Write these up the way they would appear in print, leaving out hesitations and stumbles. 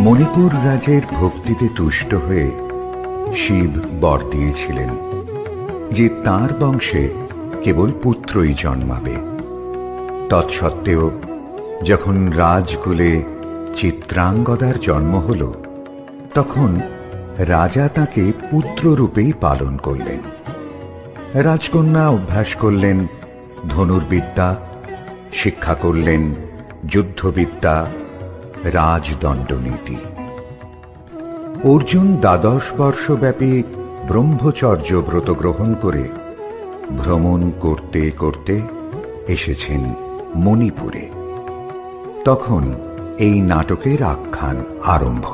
মণিপুর রাজের ভক্তিতে তুষ্ট হয়ে শিব বর দিয়েছিলেন যে তাঁর বংশে কেবল পুত্রই জন্মাবে। তৎসত্ত্বেও যখন রাজকুলে চিত্রাঙ্গদার জন্ম হল, তখন রাজা তাকে পুত্ররূপেই পালন করলেন। রাজকন্যা অভ্যাস করলেন ধনুর্বিদ্যা, শিক্ষা করলেন যুদ্ধবিদ্যা, রাজদণ্ডনীতি। অর্জুন 12 বর্ষব্যাপী ব্রহ্মচর্য ব্রত গ্রহণ করে ভ্রমণ করতে করতে এসেছেন মণিপুরে। তখন এই নাটকের আখ্যান আরম্ভ।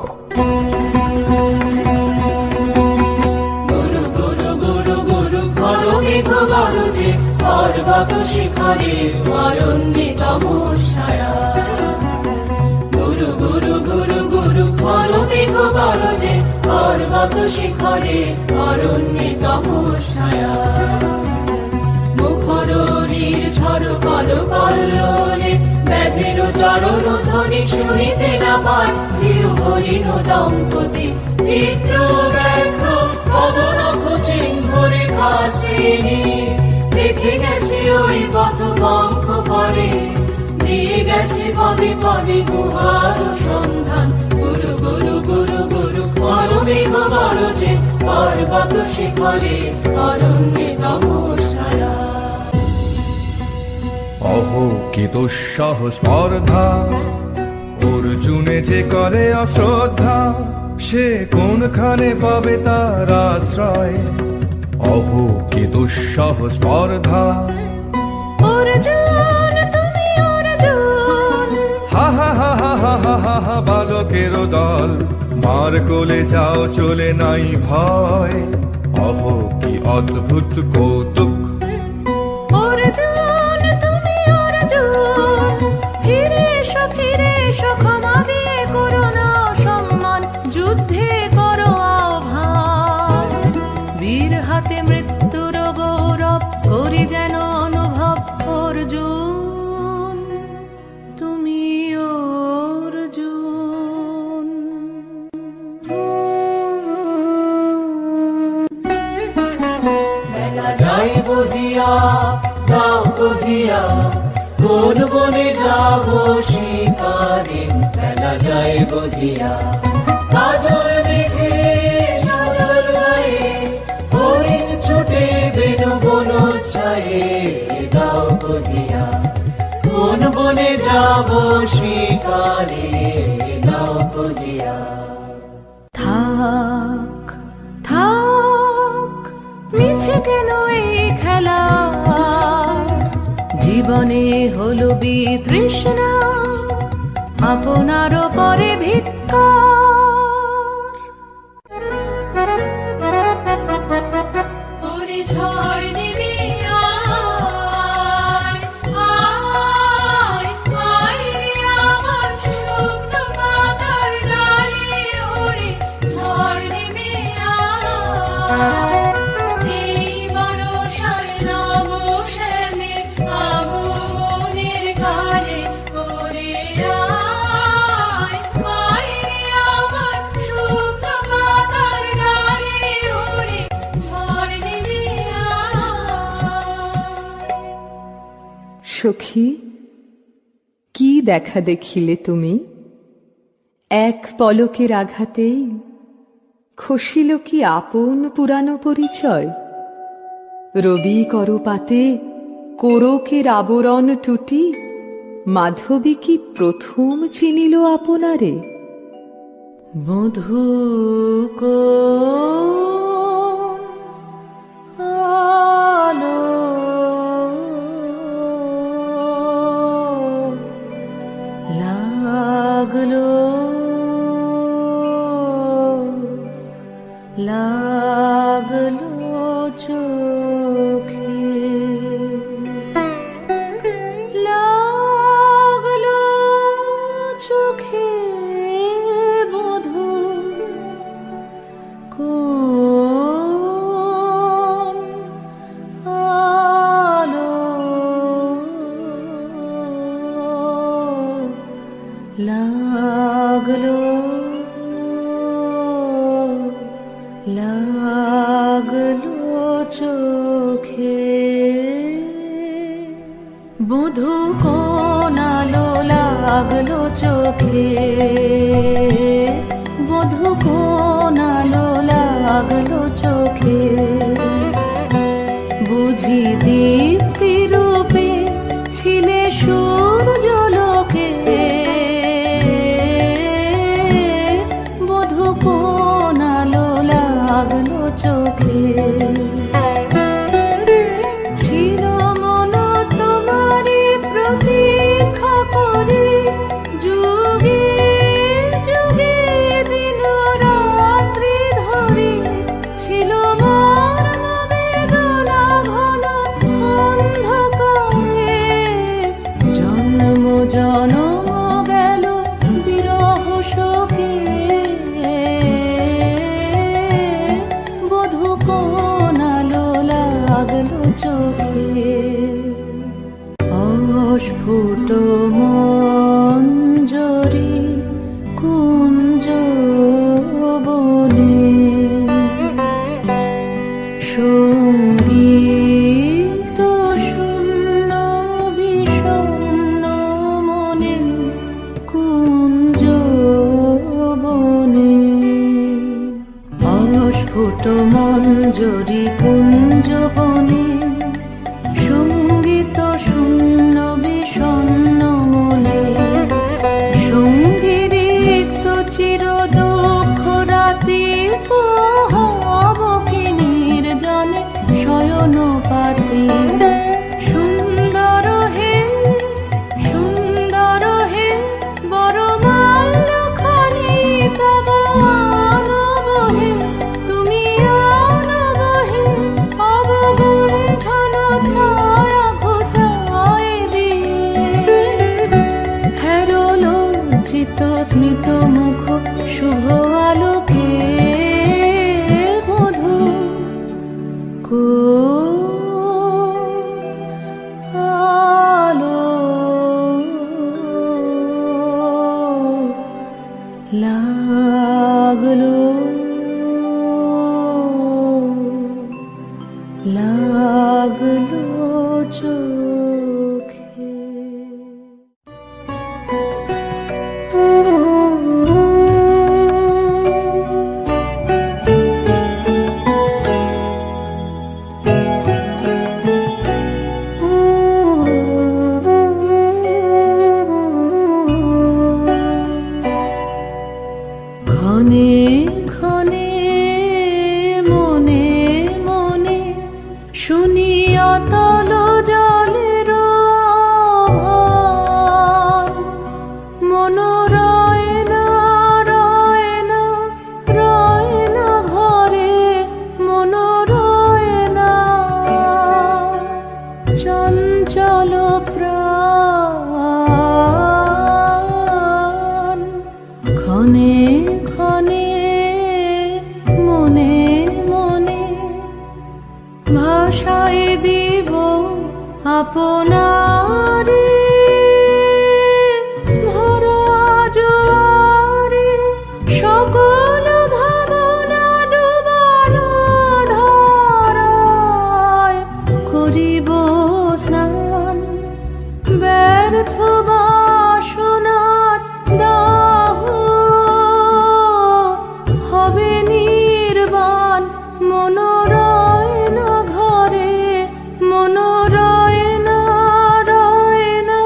পর্বত শিখরে অরণ্যে তমস্যায়া, গুরু গুরু গুরু গুরু খলো মেঘ গরজে, পর্বত শিখরে অরণ্যে তমস্যায়া। মুখর নির্ঝর কল কল্লোলে, ব্যাধের চরণ ধ্বনি শুনিতে না পায়। তিরুহরিণ দম্পতি চিত্র ব্যাঘ্র পদনখ চিহ্ন রেখা শ্রেণী, দেখে গেছে ওই পথ বঙ্ক পরে, দিয়ে গেছে পদে পদে গুহার সন্ধান। গুরু গুরু গুরু গুরু খলো মেঘ গরজে, পর্বত শিখরে অরণ্যে তমস্যায়া। অহো কি দুঃসহ স্পর্ধা, অর্জুনে যে করে অশ্রদ্ধা, সে কোনখানে পাবে তার আশ্রয়। অহো কি দুঃসহ স্পর্ধা, অর্জুন তুমি অর্জুন, হা হা হা হা হা হা হা হা, বালকের দল মার কোলে যাও চলে নাই ভয়। অহো কি অদ্ভুত কৌতুক, অর্জুন তুমি অর্জুন, ফিরে এসো ক্ষমা দিয়ে করো না সম্মান, যুদ্ধে করো আহ্বান। বীর হাতে মৃত্যুর গৌরব করি যেন অনুভব, অর্জুন তুমি অর্জুন। বেলা যাই বহিয়া দাও কহিয়া, কোন বনে যাব শিকারে। বেলা যাই বহিয়া কাজল মেঘে সজল গায়ে, হরিণ ছুটে বেনু বন ছায়ে। দাও কহিয়া কোন বনে যাব শিকারে, দাও কহিয়া। থাক থাক মিছে কেন এই খেলা, জীবনে হলো বিতৃষ্ণা, আপনার পরে ধিক্কার। ওরে ঝড় নেমে আয়, আয়, আয় রে আমার শুকনো পাতার ডালে। ওরে ঝড় নেমে আয়, এই বর্ষায় নব শ্যামের আগমনের কালে। ওরে আয়, আয় রে আমার শুকনো পাতার ডালে। ওরে ঝড় নেমে আয়। সখী, কি দেখা দেখিলে তুমি? এক পলকের আঘাতেই খসিল কি আপন পুরানো পরিচয়? রবি করপাতে কোরকের আবরণ টুটি, মাধবী কি প্রথম চিনিল আপনারে? মধু আলো লাগলো লাগলো চোখে, লাগলো চোখে মধু। কোন আলো লাগলো চোখে বধূ কোন আলো লাগলো চোখে বধূ কোন আলো লাগলো চোখে বুঝি দীপ্তি রূপে ছিলে সূর্যলোকে বধূ কোন আলো লাগলো চোখে ছিল মন তোমারি প্রতীক্ষা করে যুগে যুগে দিন রাত্রি ধরে ছিল মোর বেদনা ঘন অন্ধকারে জন্ম জনম গেল বিরহ শোকে বধূ কোন আলো লাগলো চোখে অস্ফুট মঞ্জরি কুঞ্জ বনে সঙ্গীত শূন্য বিষণ্ণ মনে কুঞ্জ বনে অস্ফুট মঞ্জরি কুঞ্জ বনে সঙ্গীত শূন্য বিষণ্ণ মনে সঙ্গীত চির দুঃখ রাতি পোহাবকিনীর জনে শয়ন পাতি সুন্দর হে বড় মাল্যখানি তব আনবহে তুমি আনবহে অবগুণ্ঠন ছায়া ঘোচায় দিয়ে হেরো লজ্জিত স্মিত মুখ শুভ আলোকে বধূ আলো লাগলো লাগলো চোখে ক্ষণে ক্ষণে মনে মনে শুনি অতল জলের আহ্বান। মন রয় না রয় না রয় না ঘরে, মন রয় না চঞ্চল প্রাণ। ক্ষণে ক্ষণে মনে মনে ভাষায় দিব আপনারে ভরা জোয়ারে সকল ভাবনা ডুবানো ধারায় করিব স্নান। ব্যর্থ বাসনার দাহ হবে নির্বাণ। মন রয় না ঘরে, মন রয় না রয় না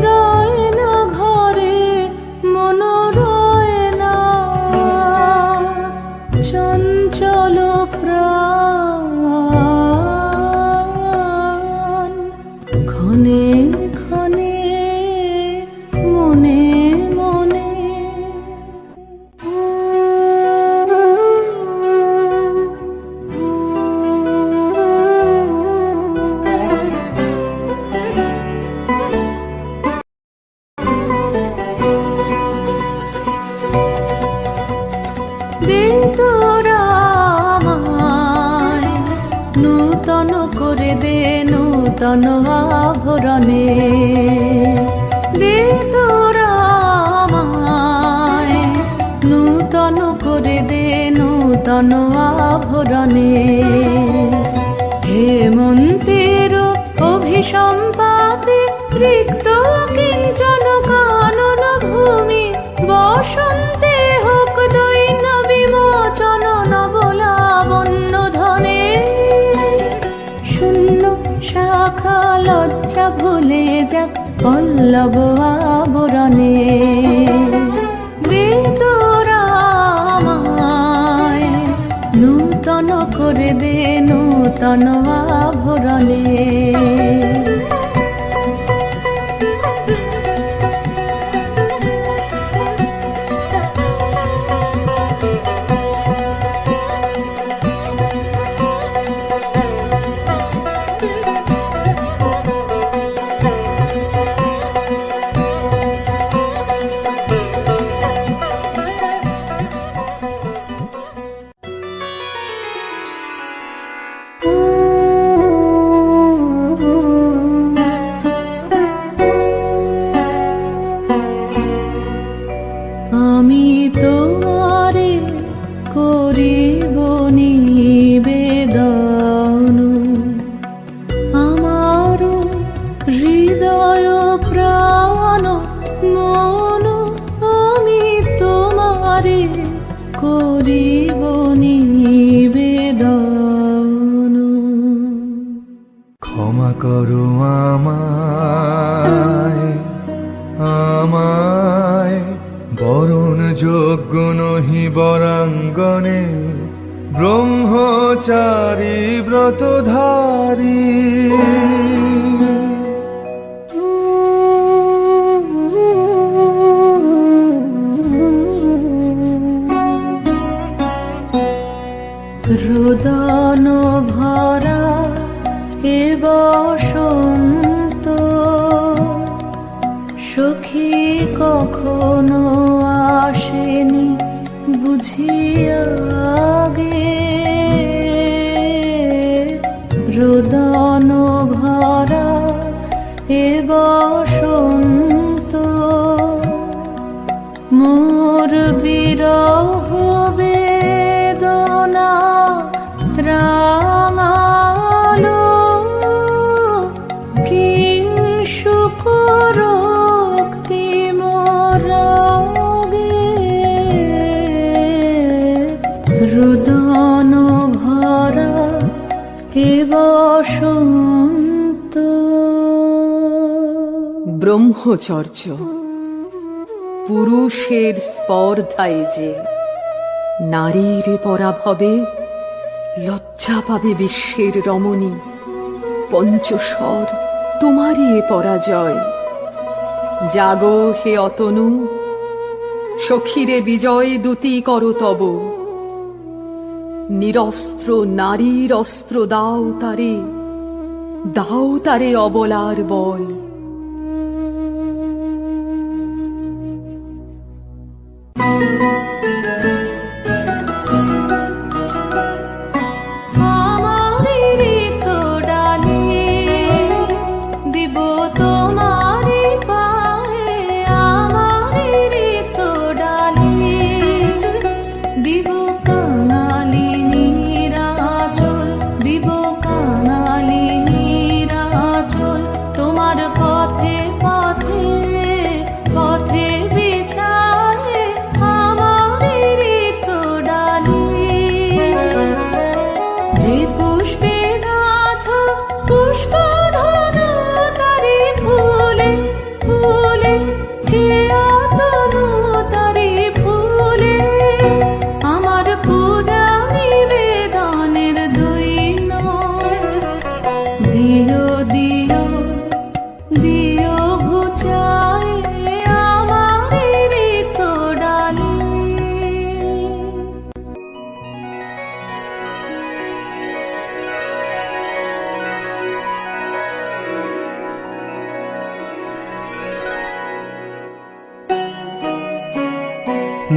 রয় না ঘরে, মন রয় না চঞ্চল প্রাণ। ক্ষণে ক্ষণে মনে মনে দে তোরা আমায় নূতন করে দে নূতন আভরণে। দে তোরা আমায় নূতন করে দে নূতন আভরণে। হেমন্তের অভিসম্পাতে রিক্ত কিঞ্চন কানন ভূমি, বসন্তে হোক দৈন্য বিমোচন নবলাবণ্য ধনে। শূন্য শাখা লজ্জা ভুলে যাক পল্লব আবরণে। দে তোরা আমায় নূতন করে দে নূতন আভরণে। আমি তোমারে করিব নিবেদন, আমার হৃদয় প্রাণ মন আমি তোমারে করিব নিবেদন। ক্ষমা করো আমায়, আমায় বরণ যোগ্য নহি বরাঙ্গনে, ব্রহ্মচারী ব্রতধারী। রোদন ভরা এ বসন্ত, সখী কখনো আসেনি বুঝিয়া গে। রোদন ভরা এ বসন্ত, মোর বিরহ বেদনা রাঙালো, কিংশুকরোক্তি মোরাগে। রোদন ভরা হে বসন্ত। ব্রহ্মচর্য পুরুষের স্পর্ধায় যে, নারীর পরাভবে লজ্জা পাবে বিশ্বের রমণী। পঞ্চস্বর তোমারই এ পরাজয়। জাগো হে অতনু, সখীরে বিজয় দূতি করো তব। নিরস্ত্র নারীর অস্ত্র দাও তারে, দাও তারে অবলার বল।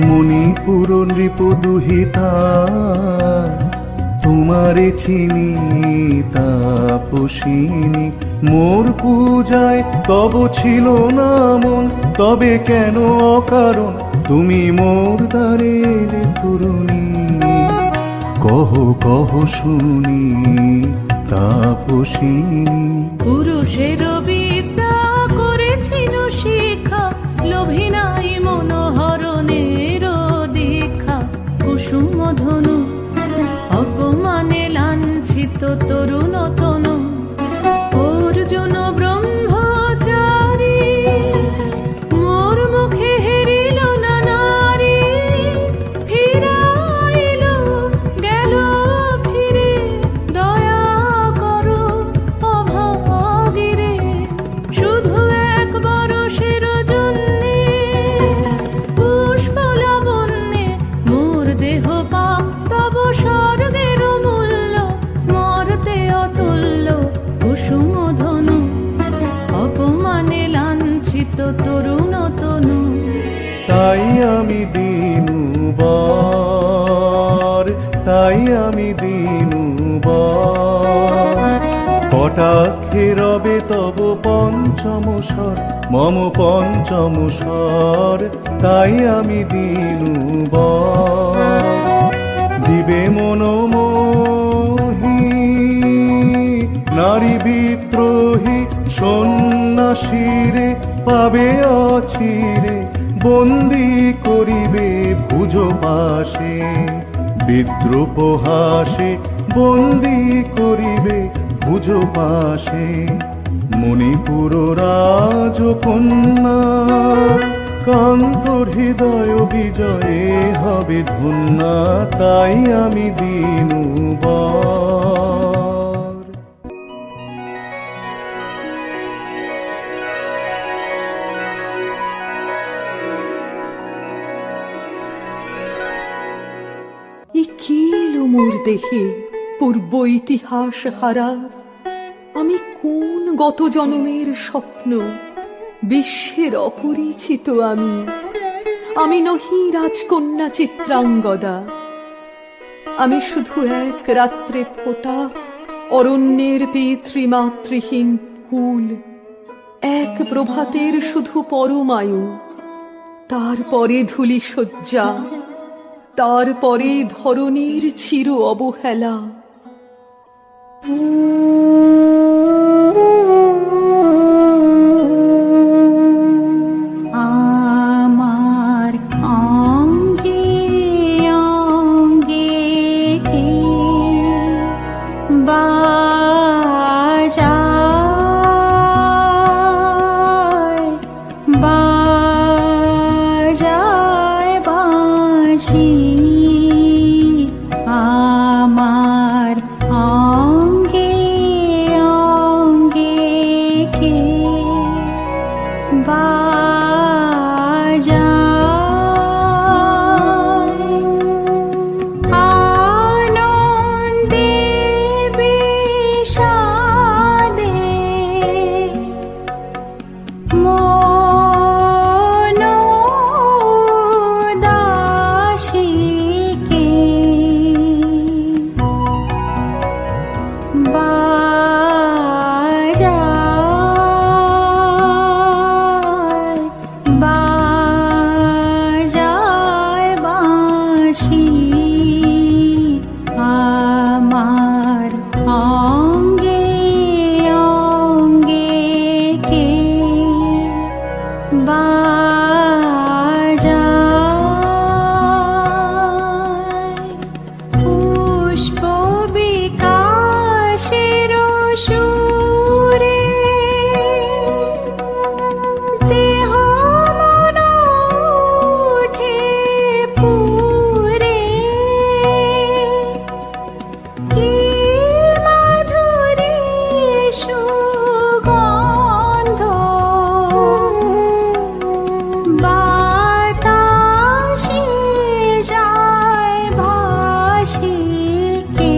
মণিপুর নৃপদুহিতা তোমারে চিনি তাপসিনী। মোর পূজায় তব ছিল না মন, তবে কেন অকারণ তুমি মোর দ্বারের তরুণী। কহ কহ শুনি তাপসিনী। পুরুষের বিদ্যা করেছিল শিক্ষা, লোভী নাই মনোহরণের দীক্ষা। কুসুম ধনু অপমানে লাঞ্ছিত তরুণ তনু, অর্জুন ব্রহ্মচারী মোর মুখে হেরিল না নারী। ফিরাইল গেল ফিরে দয়া করো অভাগীরে। শুধু এক বরষের জন্যে পুষ্প লাবণ্যে মোর দেহ পাপ, তব স্বর্গের মূল্য মরতে অতুল্য। কুসুম ধনু অপমানে লাঞ্ছিত তরুণ তনু। তাই আমি দিনুবর, তাই আমি দিনুবর। কটাক্ষে রবে তব পঞ্চম স্বর, মম পঞ্চম স্বর। তাই আমি দিনুবর। দিবে মনোমোহী নারী বিদ্রোহী সন্ন্যাসীরে পাবে অচিরে, বন্দি করিবে ভুজ পাশে। বিদ্রুপ হাসে বন্দি করিবে ভুজ পাশে। মণিপুর রাজকন্যা কান্তর হৃদয় বিজয়ে হবে ধন্যা। তাই আমি দিনুবর। এ কি এলো মোর দেহে পূর্ব ইতিহাস হারা। আমি কোন গত জনমের স্বপ্ন, বিশ্বের অপরিচিত আমি। আমি নহি রাজকন্যা চিত্রাঙ্গদা, আমি শুধু এক রাত্রে ফোটা অরণ্যের পিতৃমাতৃহীন ফুল। এক প্রভাতের শুধু পরমায়ু, তারপরে ধূলি শয্যা, তারপরে ধরণীর চির অবহেলা। আমার অঙ্গে অঙ্গে কে বাজায় বাজায় বাঁশি। আমার অঙ্গে অঙ্গে কে বাজায়। আনন্দে বিষাদে মন উদাসীকে বাজায় বাজায় বাঁশি। আমার অঙ্গে অঙ্গে কে বাজায়। পুষ্প বিকাশের সুরে দেহ মন ওঠে পুরে। কি মাধুরী সুগন্ধ বাতাসে যায় ভাসি কে।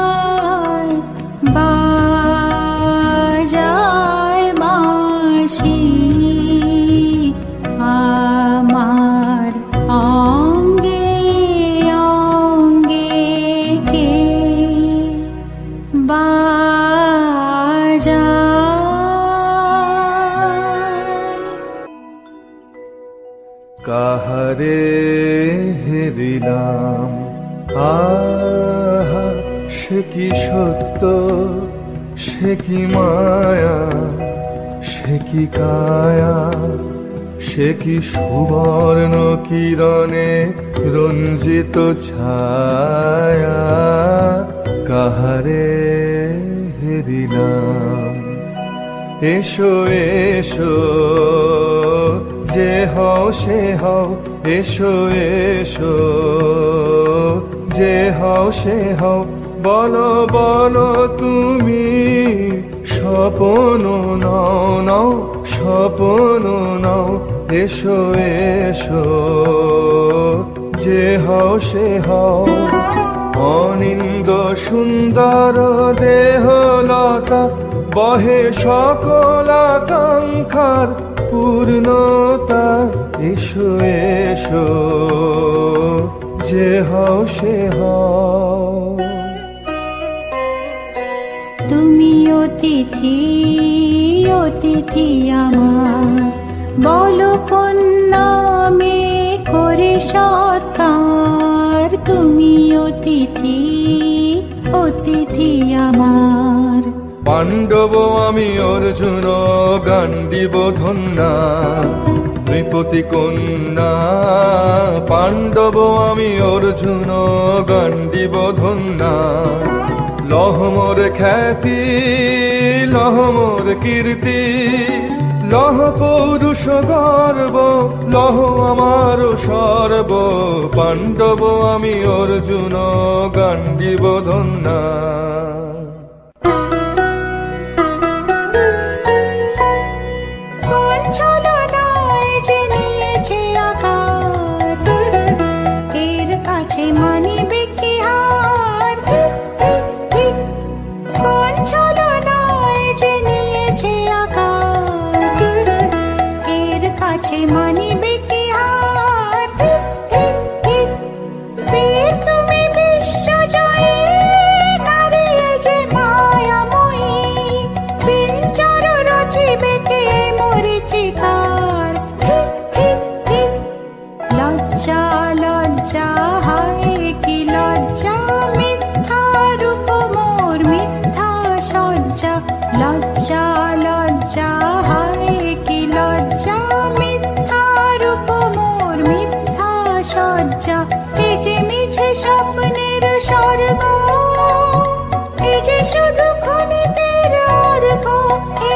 বাজায় বাজায় বাঁশি। আমার অঙ্গে অঙ্গে কে বাজায়। কাহারে হেরিলাম। আহা, সে কি সত্য, সে কি মায়া, সে কি কায়া, সে কি সুবর্ণ কিরণে রঞ্জিত ছায়া, কাহারে হেরিলাম। এসো এসো যে হও সে হও, এসো এসো যে হও সে হও, বলো বলো তুমি স্বপ্ন নাও নাও, স্বপ্ন নাও, এসো এসো যে হও সে হও। অনিন্দ সুন্দর দেহলতা বহে সকল আকাঙ্ক্ষার পূর্ণতা, এসো এসো যে হও সে হও। তুমি অতিথি অতিথি আমার, বলো কোন নামে করে সৎকার। তুমি অতিথি অতিথি আমার। পাণ্ডব আমি অর্জুন গান্ডীব ধন্যা, নৃপতি কন্যা। পাণ্ডব আমি অর্জুন গান্ডীব ধন্যা, লহ মোর খ্যাতি, লহ মোর কীর্তি, লহ পৌরুষ গর্ব, লহ আমার সর্ব। পাণ্ডব আমি অর্জুন গান্ডীব ধন্যা। কোন ছলনায় যে নিয়েছে আকার, এর কাছে মানিবে কি হার। কোন ছলনায় যে নিয়েছে আকার, এর কাছে মানিবে কি হার। বীর তুমি বিশ্বজয়ী, নারী যে মায়াময়ী, পিঞ্জর রচিবে কে মরীচিকার। লজ্জা লজ্জা হায় কি লজ্জা, মিথ্যা রূপ মোর মিথ্যা সজ্জা। লজ্জা লজ্জা হায় কি লজ্জা, মিথ্যা রূপ মোর মিথ্যা সজ্জা। এ যে মিছে স্বপ্নের স্বর্গ, এ যে শুধু ক্ষণিকের অর্ঘ,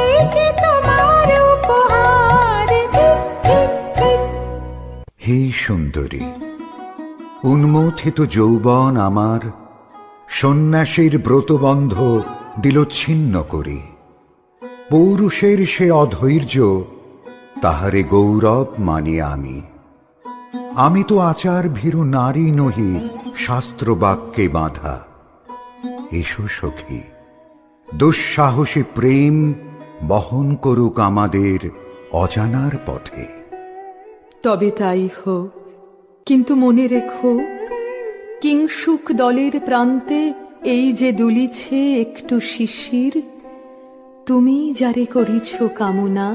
এ কি তোমার উপহার। হে সুন্দরী, উন্মথিত যৌবন আমার সন্ন্যাসীর ব্রতবন্ধ দিল ছিন্ন করি। পৌরুষের সে অধৈর্য, তাহারে গৌরব মানি আমি। আমি তো আচার ভীরু নারী নহি, শাস্ত্র বাক্যে বাঁধা। এসো সখী, দুঃসাহসী প্রেম বহন করুক আমাদের অজানার পথে। তবে তাই হোক, কিন্তু মনে রেখো, কিংসুক দলের প্রান্তে এই যে দুলিছে একটু শিশির, তুমি যারে করিছ কামনা,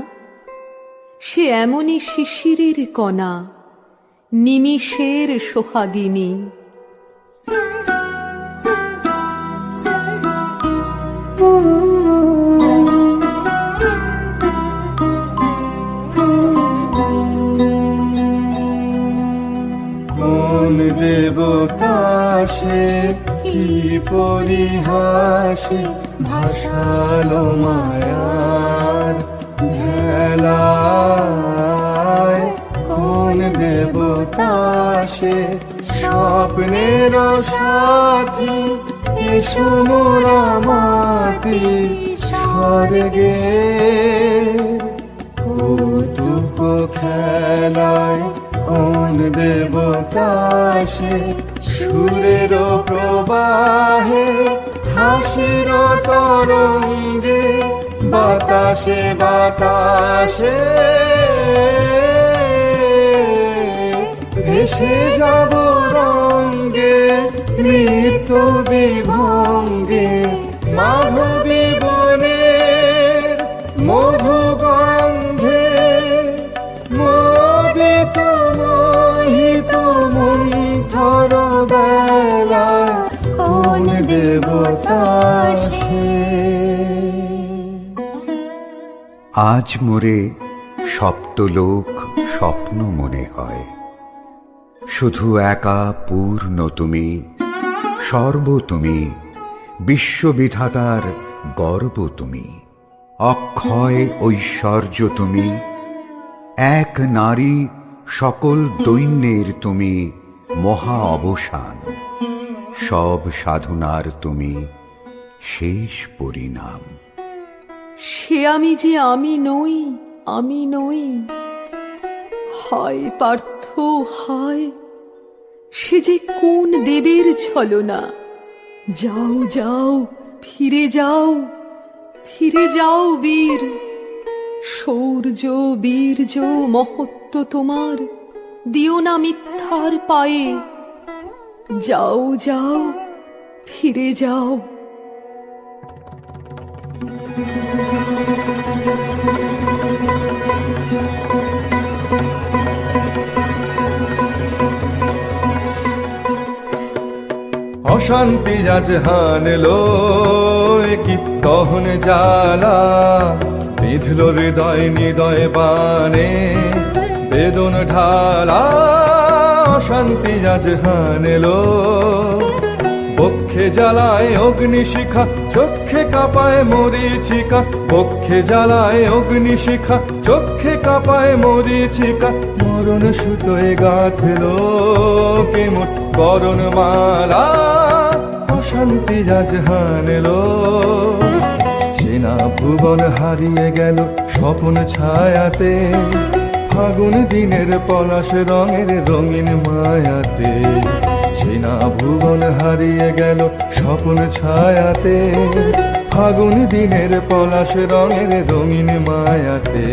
সে এমনই শিশিরের কণা, নিমিষের সোহাগিনী। কোন দেবতা সে কি পরিহাসে, ভাসালো মায়ার ভেলায়। কোন দেবতা সে স্বপ্নের সাথী, এসো মোরা মাতি স্বর্গে। কৌতুক খেলায় কোন দেবতা সে, সুরের প্রবাহে হাসির তরঙ্গে, বাতাসে বাতাসে ভেসে যাব রঙ্গে, নৃত্য বিভঙ্গে মাধবী বনের মধু গন্ধে, মোদিত মোহি আজ মোরে সপ্তলোক স্বপ্ন মনে হয়। শুধু একা পূর্ণ তুমি, সর্ব তুমি, বিশ্ববিধাতার গর্ব তুমি, অক্ষয় ঐশ্বর্য তুমি, এক নারী সকল দৈন্যের তুমি মহা অবসান, সব সাধনার তুমি শেষ পরিণাম। সে আমি যে আমি নই, আমি নই। হায় পার্থ হায়, সে যে কোন দেবের ছলনা। যাও যাও, ফিরে যাও, ফিরে যাও বীর। শৌর্য বীর্য মহত্ব তোমার, দিও না মিথ্যার পায়ে। যাও যাও, ফিরে যাও। অশান্তি আজ হানলো, কি দহন জ্বালা বিঁধল হৃদয় নিদয় বানে, বেদন ঢালা। অশান্তি আজ হানলো, বক্ষে জ্বালায় অগ্নিশিখা, চক্ষে কাঁপায় মরীচিকা। বক্ষে জ্বালায় অগ্নিশিখা, চক্ষে কাঁপায় মরীচিকা। মরণ সুতোয় গাঁথল কেমন করণ মালা। অশান্তি আজ হানলো, চেনা ভুবন হারিয়ে গেল স্বপ্ন ছায়াতে। ফাগুন দিনের পলাশ রঙের রঙিন মায়াতে। চেনা ভুবন হারিয়ে গেল স্বপ্ন ছায়াতে। ফাগুন দিনের পলাশ রঙের রঙিন মায়াতে।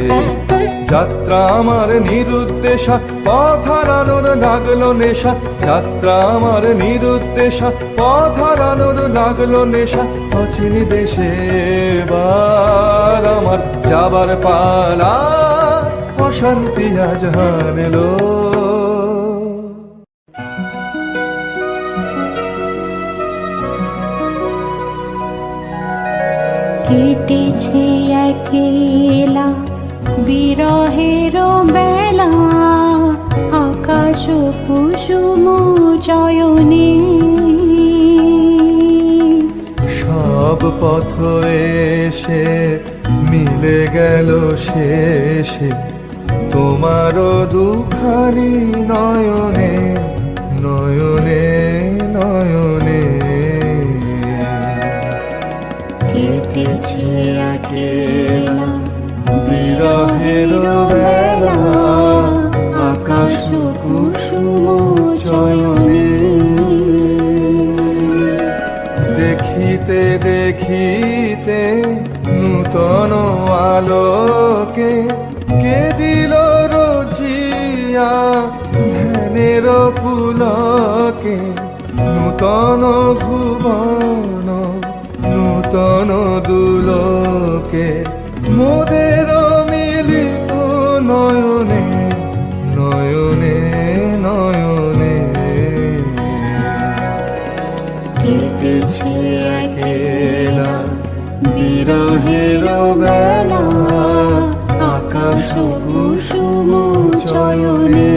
যাত্রা আমার নিরুদ্দেশা, পথ হারানোর লাগলো নেশা। যাত্রা আমার নিরুদ্দেশা, পথ হারানোর লাগলো নেশা। অচিন দেশে এবার আমার যাবার পালা। অশান্তি আজ হানলো। কেটেছে একেলা বিরহের বেলা, আকাশ কুসুম চয়নে। সব পথ এসে মিলে গেল শেষে তোমারও দুখানি নয়নে, নয়নে নয়নে। কেটেছে একেলা বিরহের বেলা, আকাশ কুসুম চয়নে। দেখিতে দেখিতে নূতন আলোকে, কে দিল রোজিয়া ধ্যানের পুলকে। নূতন ভুবন নূতন দুলোকে, মোদের মিলিত নয়নে, নয়নে নয়নে। কেটেছে একেলা বিরহের বেলা, আকাশ কুসুম চয়নে।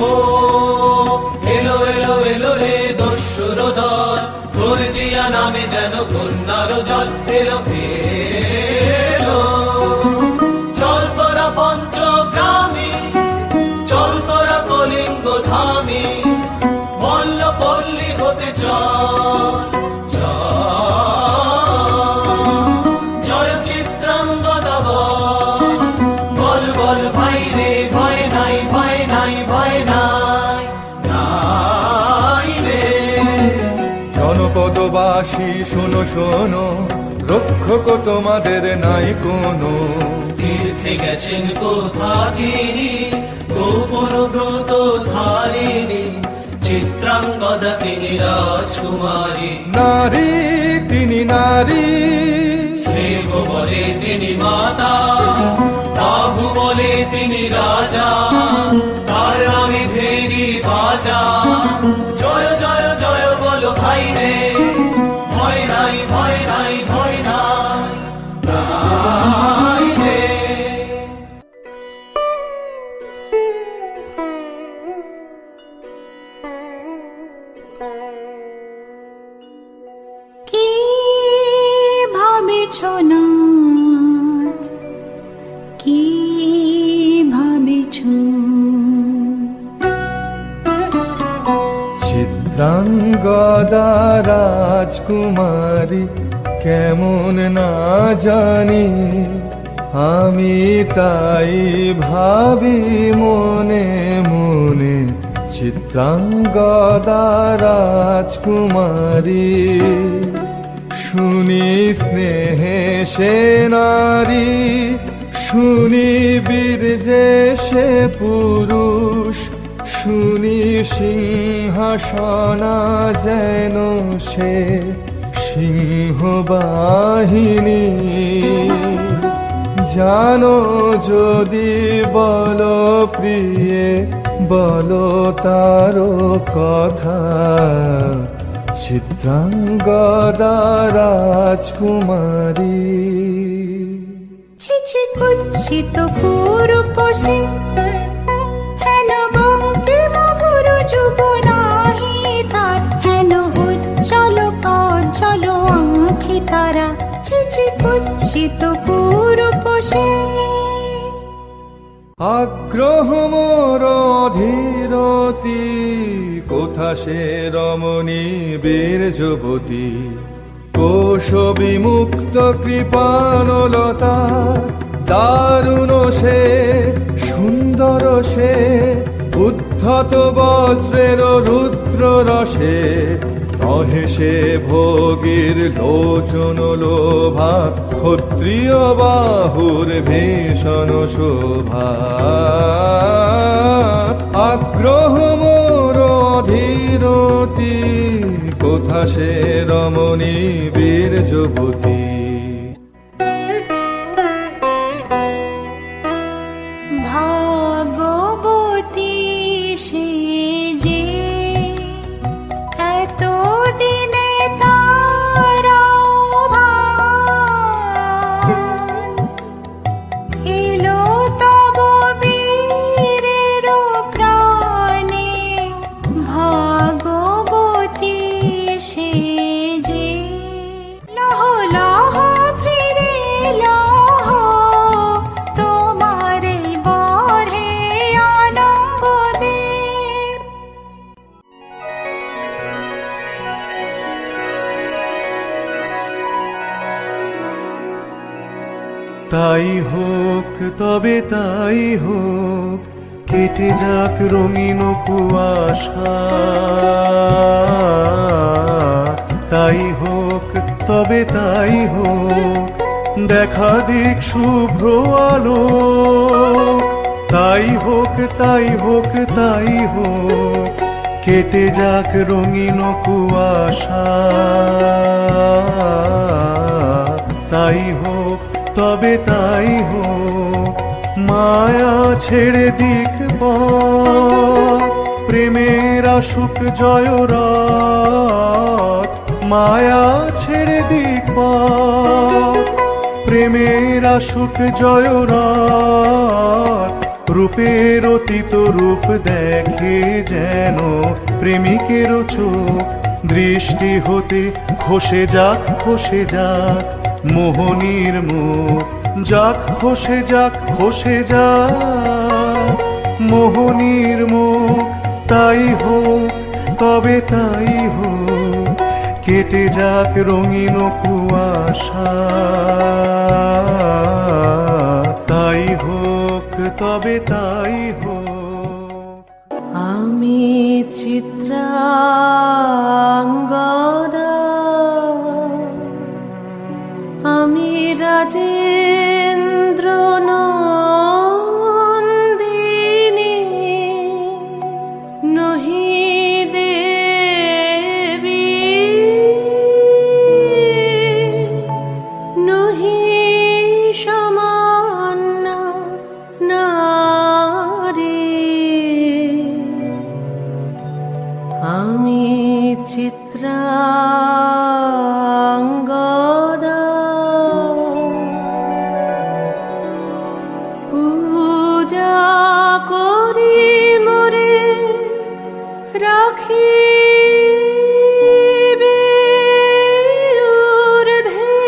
ও এলো এলো এলো রে দস্যুর দল, গর্জিয়া নামে যেন বন্যার জল। এলো এলো, চল তোরা পঞ্চগ্রামী, চল তোরা কলিঙ্গ ধামী। মল্ল পল্লী হতে চল চল। জয় চিত্রাঙ্গদা বল বল ভাই রে, ভয় নাই ভয় নাই ভয় নাই নাই রে। জনপদবাসী শোনো শোনো, রক্ষক তোমাদের নাই কোনো। তীর্থে গেছেন কোথাগিনী, গোপন ব্রত ধারিণী। চিত্রাঙ্গদা তিনি রাজকুমারী, নারী তিনি নারী। স্নেহ বলে তিনি মাতা, বাহু বলে তিনি রাজা। তার নামে ভেরি বাজা, জয় জয় জয় বলো ভাই রে, ভয় নাই ভাবেছ নাথ, কি ভাবেছ? চিত্রাঙ্গদা রাজকুমারী কেমন না জানি, আমি তাই ভাবি মনে মনে। চিত্রাঙ্গদা রাজকুমারী, শুনি স্নেহে সে নারী, শুনি বীর যে সে পুরুষ, শুনি সিংহাসনা যেন সে সিংহবাহিনী। জানো যদি বলো প্রিয়ে, বলো তারও কথা, চিত্রাঙ্গদা রাজকুমারী। ছিছি কুৎসিত কুরূপসে, হেন বঙ্কিম গুরু যুগ নাহি তার, হেন উজ্জ্বল কজ্জ্বল আঁখি তারা। ছিছি কুৎসিত কুরূপসে, আগ্রহ মোর ধীরতি, কোথা সে রমণী বীর যুবতী। কোশ বিমুক্ত কৃপানলতা, দারুণ সে সুন্দর সে, উদ্ধত বজ্রের রুদ্র রসে। নহে সে ভোগীর লোচন লোভা, ক্ষত্রিয় বাহুর ভীষণ শোভা। আগ্রহ মোর ধীরতি, কোথা সে রমণী বীর যুবতী। ভাগবতী সে যে, এত দিনে তার ভান, এলো তব বীরের প্রাণে। ভাগবতী সে যে, লহ লহ ফিরে লহ, তোমার বরে অনঙ্গ দেব। তাই হোক তবে তাই হোক, কেটে যাক রঙিন কুয়াশা। তাই হোক তবে তাই হোক, দেখা দিক শুভ্র আলো। তাই হোক তাই হোক তাই হোক, কেটে যাক রঙিন কুয়াশা। তাই হোক তবে তাই হোক, মায়া ছেড়ে দিক পথ, প্রেমের আসুক জয়রাত। মায়া ছেড়ে দিক পথ, প্রেমের আসুক জয়রাত। রূপের অতীত রূপ দেখে যেন প্রেমিকের চোখ, দৃষ্টি হতে খসে যাক খসে যাক মোহনীর মুখ। যাক খসে যাক খসে যাক মোহনীর মুখ। তাই হোক তবে তাই হোক, কেটে যাক রঙিন কুয়াশা। তাই হোক তবে তাই হোক। আমি চিত্রাঙ্গদা, আমি রাজেন্দ্র নন্দিনী, নহি দেবী নহি সামান্য নারী। আমি চিত্রাঙ্গদা, পূজা করি মোরে রাখিবে ঊর্ধ্বে।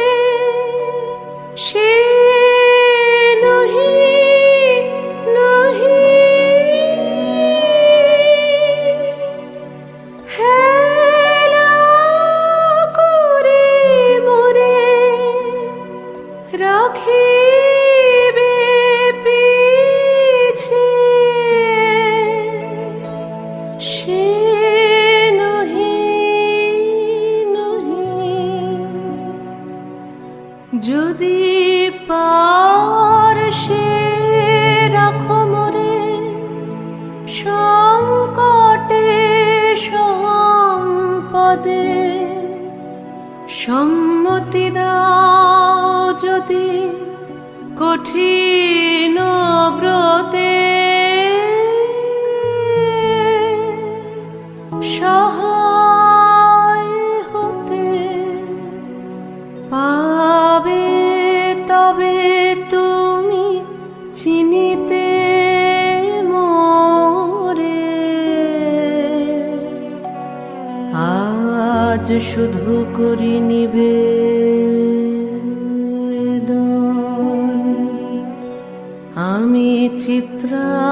যদি পারশে রাখো মোরে সংকটে সম্পদে, সম্মতি দাও যদি কঠিন ব্রতে, সহায় হতে পাবে তবে তুমি চিনিতে মোরে। আজ শুধু করি নিবেদন, আমি চিত্রাঙ্গন